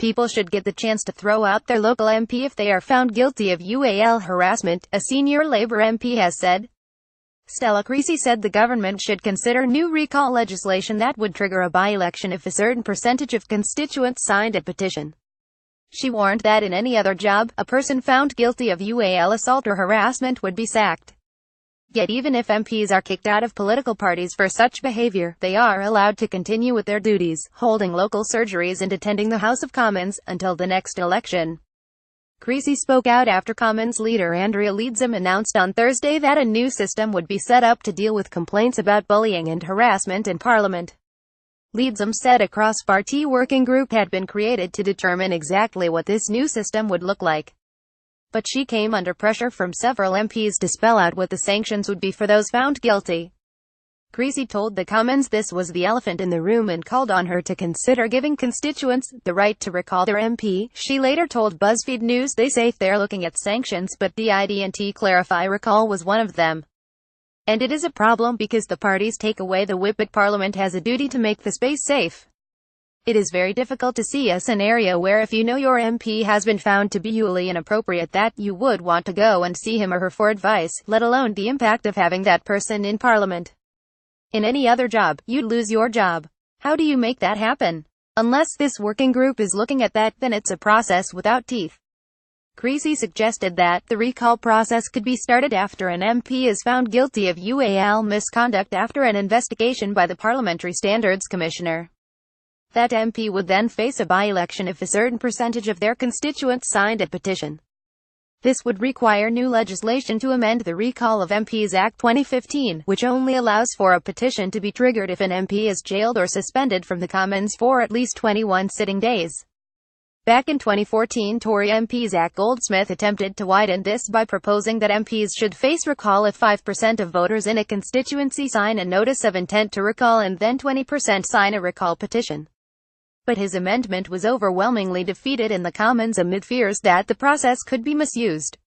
people should get the chance to throw out their local MP if they are found guilty of UAL harassment, a senior Labour MP has said. Stella Creasy said the government should consider new recall legislation that would trigger a by-election if a certain percentage of constituents signed a petition. She warned that in any other job, a person found guilty of UAL assault or harassment would be sacked. Yet even if MPs are kicked out of political parties for such behaviour, they are allowed to continue with their duties, holding local surgeries and attending the House of Commons, until the next election. Creasy spoke out after Commons leader Andrea Leadsom announced on Thursday that a new system would be set up to deal with complaints about bullying and harassment in Parliament. Leadsom said a cross-party working group had been created to determine exactly what this new system would look like. But she came under pressure from several MPs to spell out what the sanctions would be for those found guilty. Creasy told the Commons this was the elephant in the room and called on her to consider giving constituents the right to recall their MP. She later told BuzzFeed News they say they're looking at sanctions, but the ID&T clarify recall was one of them. And it is a problem because the parties take away the whip, but Parliament has a duty to make the space safe. It is very difficult to see a scenario where if you know your MP has been found to be wholly inappropriate that you would want to go and see him or her for advice, let alone the impact of having that person in Parliament. In any other job, you'd lose your job. How do you make that happen? Unless this working group is looking at that, then it's a process without teeth. Creasy suggested that the recall process could be started after an MP is found guilty of UAL misconduct after an investigation by the Parliamentary Standards Commissioner. That MP would then face a by-election if a certain percentage of their constituents signed a petition. This would require new legislation to amend the Recall of MPs Act 2015, which only allows for a petition to be triggered if an MP is jailed or suspended from the Commons for at least 21 sitting days. Back in 2014, Tory MP Zach Goldsmith attempted to widen this by proposing that MPs should face recall if 5% of voters in a constituency sign a notice of intent to recall and then 20% sign a recall petition. But his amendment was overwhelmingly defeated in the Commons amid fears that the process could be misused.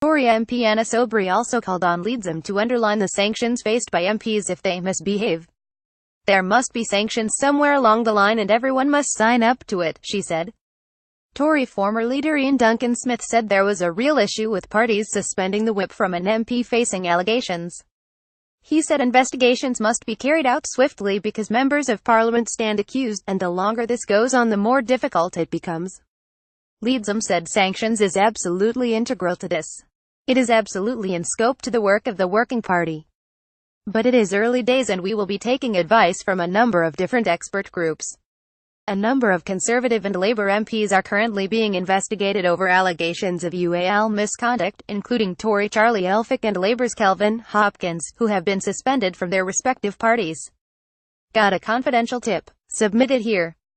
Tory MP Anna Soubry also called on Leadsom to underline the sanctions faced by MPs if they misbehave. There must be sanctions somewhere along the line and everyone must sign up to it, she said. Tory former leader Ian Duncan Smith said there was a real issue with parties suspending the whip from an MP facing allegations. He said investigations must be carried out swiftly because members of Parliament stand accused, and the longer this goes on the more difficult it becomes. Leadsom said sanctions is absolutely integral to this. It is absolutely in scope to the work of the Working Party. But it is early days and we will be taking advice from a number of different expert groups. A number of Conservative and Labour MPs are currently being investigated over allegations of UAL misconduct, including Tory Charlie Elphicke and Labour's Kelvin Hopkins, who have been suspended from their respective parties. Got a confidential tip? Submit it here.